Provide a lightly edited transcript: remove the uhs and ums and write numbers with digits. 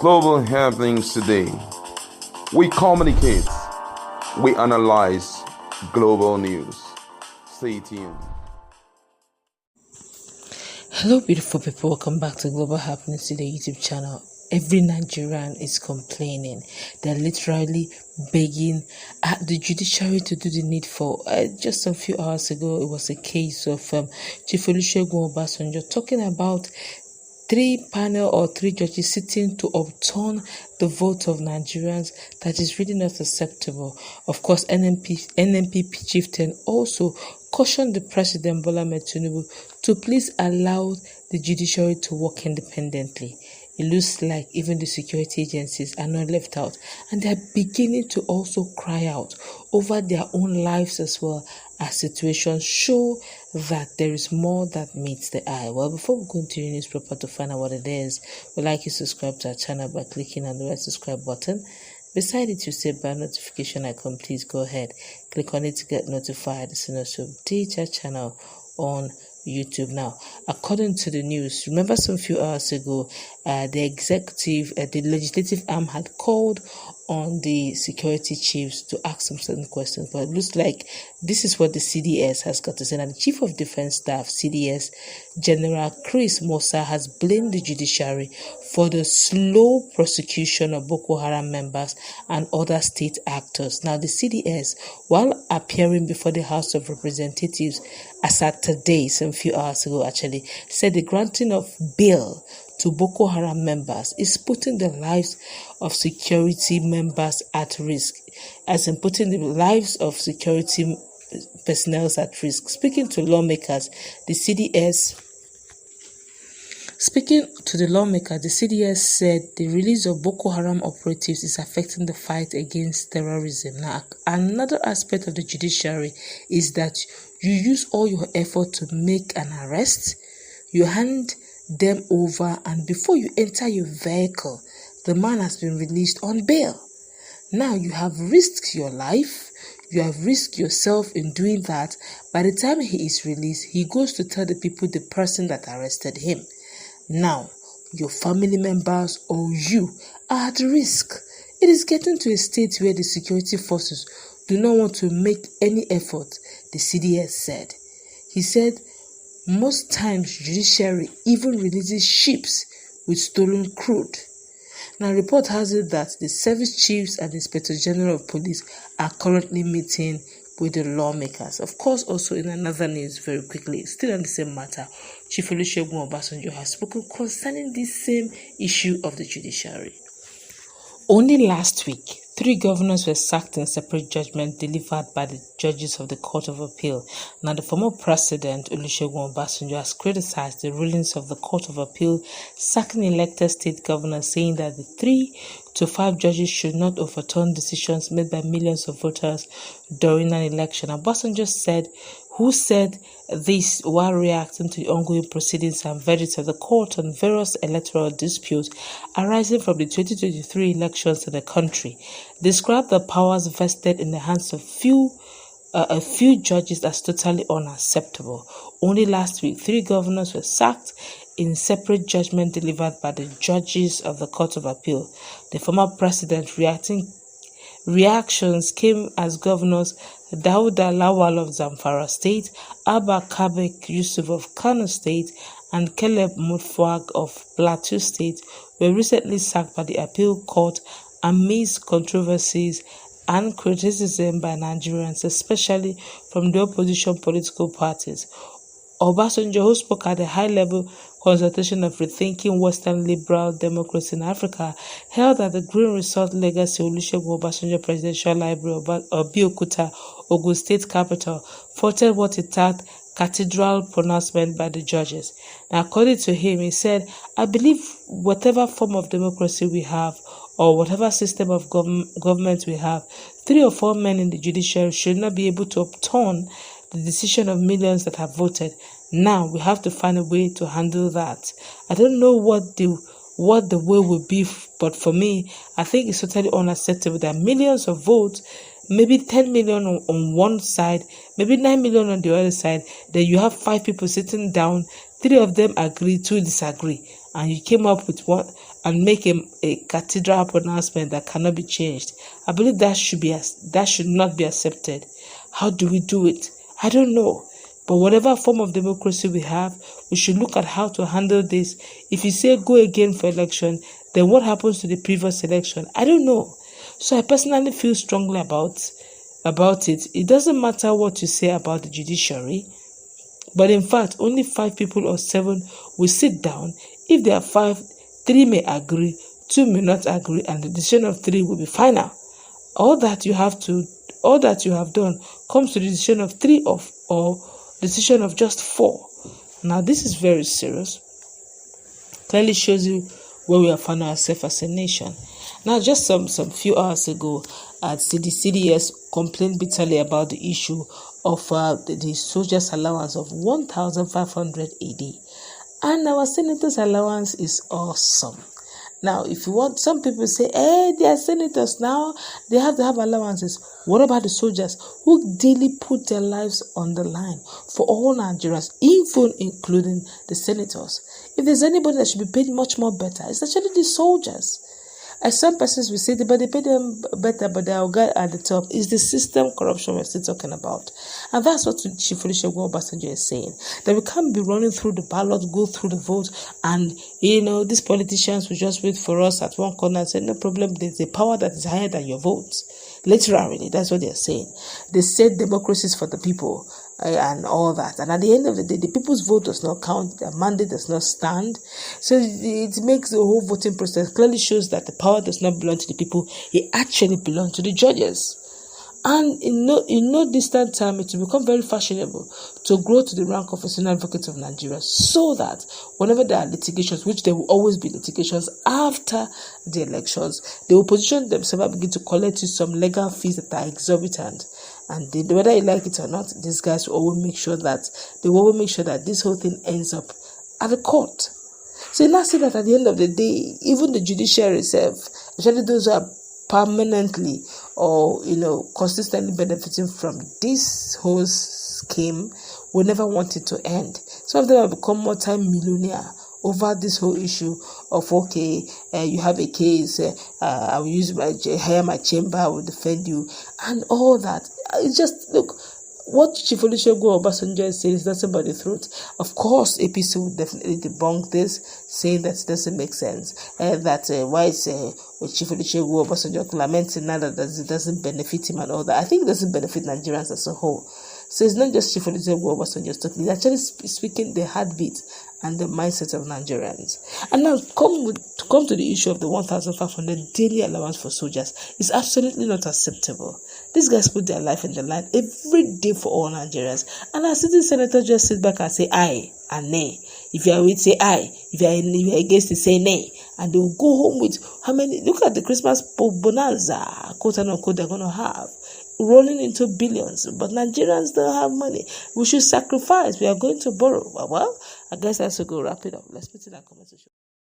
global happenings today. We communicate, we analyze global news. Stay tuned. Hello, beautiful people. Welcome back to Global Happenings Today YouTube channel. Every Nigerian is complaining. They're literally begging the judiciary to do the needful. Just a few hours ago, it was a case of Chief Olusegun Obasanjo talking about three judges sitting to overturn the vote of Nigerians. That is really not acceptable. Of course, NNPP chieftain also cautioned the President Bola Ahmed Tinubu to please allow the judiciary to work independently. It looks like even the security agencies are not left out, and they are beginning to also cry out over their own lives as well, as situations show that there is more that meets the eye. Well, before we go into the news proper to find out what it is, we'd like you to subscribe to our channel by clicking on the red subscribe button. Beside it, you see bell notification icon. Please go ahead, click on it to get notified as soon as we update our channel on YouTube. Now, according to the news, remember some few hours ago, the legislative arm had called on the security chiefs to ask some certain questions, but it looks like this is what the CDS has got to say. Now, the Chief of Defense Staff, CDS General Chris Musa, has blamed the judiciary for the slow prosecution of Boko Haram members and other state actors. Now, the CDS, while appearing before the House of Representatives as at today, some few hours ago actually, said the granting of bail to Boko Haram members is putting the lives of security members at risk, as in putting the lives of security personnel at risk. Speaking to lawmakers, the CDS said the release of Boko Haram operatives is affecting the fight against terrorism. Now, another aspect of the judiciary is that you use all your effort to make an arrest, you hand them over, and before you enter your vehicle, the man has been released on bail. Now, you have risked your life, you have risked yourself in doing that. By the time he is released, he goes to tell the people, the person that arrested him. Now, your family members or you are at risk. It is getting to a state where the security forces do not want to make any effort, the CDS said. He said, most times judiciary even releases ships with stolen crude. Now, report has it that the service chiefs and the Inspector General of Police are currently meeting with the lawmakers. Of course, also in another news, very quickly, still on the same matter, Chief Olusegun Obasanjo has spoken concerning this same issue of the judiciary. Only last week, 3 governors were sacked in separate judgment delivered by the judges of the Court of Appeal. Now, the former president, Olusegun Obasanjo, has criticized the rulings of the Court of Appeal, sacking elected state governors, saying that the 3 to 5 judges should not overturn decisions made by millions of voters during an election. Obasanjo said this while reacting to the ongoing proceedings and verdicts of the court on various electoral disputes arising from the 2023 elections in the country, described the powers vested in the hands of a few judges as totally unacceptable. Only last week, 3 governors were sacked in separate judgment delivered by the judges of the Court of Appeal. The former president reactions came as governors Dauda Lawal of Zamfara State, Abba Kabir Yusuf of Kano State, and Caleb Mutfwag of Plateau State were recently sacked by the appeal court amidst controversies and criticism by Nigerians, especially from the opposition political parties. Obasanjo, who spoke at a high-level consultation of rethinking Western liberal democracy in Africa, held at the Green Resort Legacy Olusegun Obasanjo Presidential Library of Abeokuta, Ogun State Capital, faulted what he tagged cathedral pronouncement by the judges. Now, according to him, he said, I believe whatever form of democracy we have, or whatever system of government we have, 3 or 4 men in the judiciary should not be able to overturn the decision of millions that have voted. Now we have to find a way to handle that. I don't know what the way will be, but for me, I think it's totally unacceptable that millions of votes, maybe 10 million on one side, maybe 9 million on the other side, then you have 5 people sitting down, 3 of them agree, 2 disagree, and you came up with and make a cathedral pronouncement that cannot be changed. I believe that should not be accepted. How do we do it? I don't know. But whatever form of democracy we have, we should look at how to handle this. If you say go again for election, then what happens to the previous election? I don't know. So I personally feel strongly about it. It doesn't matter what you say about the judiciary, but in fact, only 5 people or 7 will sit down. If there are 5, 3 may agree, 2 may not agree, and the decision of 3 will be final. All that you have done comes to the decision of 3 or decision of just 4. Now, this is very serious. Clearly shows you where we have found ourselves as a nation. Now, just some few hours ago, the CDS complained bitterly about the issue of the soldiers' allowance of 1,500 a day. And our senators' allowance is awesome. Now, if you want, some people say, they are senators now, they have to have allowances. What about the soldiers who daily put their lives on the line for all Nigerians, even including the senators? If there's anybody that should be paid much more better, it's actually the soldiers. As some persons will say, but they pay them better, but their guy at the top is the system corruption we're still talking about. And that's what Chief Olusegun Obasanjo is saying. That we can't be running through the ballot, go through the vote, and, these politicians will just wait for us at one corner and say, no problem, there's a power that is higher than your votes. Literally, that's what they're saying. They said democracy is for the people. And all that, and at the end of the day, the people's vote does not count, their mandate does not stand. So it makes the whole voting process clearly shows that the power does not belong to the people, it actually belongs to the judges. And in no distant time, it will become very fashionable to grow to the rank of a senior advocate of Nigeria, so that whenever there are litigations, which there will always be litigations after the elections, they will position themselves and begin to collect some legal fees that are exorbitant. And whether you like it or not, these guys will always make sure that this whole thing ends up at the court. So you now see that at the end of the day, even the judiciary itself, especially those who are permanently or consistently benefiting from this whole scheme, will never want it to end. Some of them have become multi-millionaire over this whole issue of you have a case, I will hire my chamber, I will defend you, and all that. It's just, look, what Chief Olusegun Obasanjo is saying is nothing but the truth. Of course, APC will definitely debunk this, saying that it doesn't make sense. Why is Chief Olusegun Obasanjo lamenting now that it doesn't benefit him and all that. I think it doesn't benefit Nigerians as a whole. So it's not just Chief Olusegun Obasanjo talking. He's actually speaking the heartbeat and the mindset of Nigerians. And now come to the issue of the 1,500 daily allowance for soldiers. It's absolutely not acceptable. These guys put their life in the line every day for all Nigerians. And our sitting senator just sit back and say aye and nay. If you are with, say aye. If you are against it, say nay. And they will go home with how many? Look at the Christmas bonanza, quote unquote, they're going to have, rolling into billions. But Nigerians don't have money. We should sacrifice. We are going to borrow. Well, I guess that's to go wrap it up. Let's put in that comment section.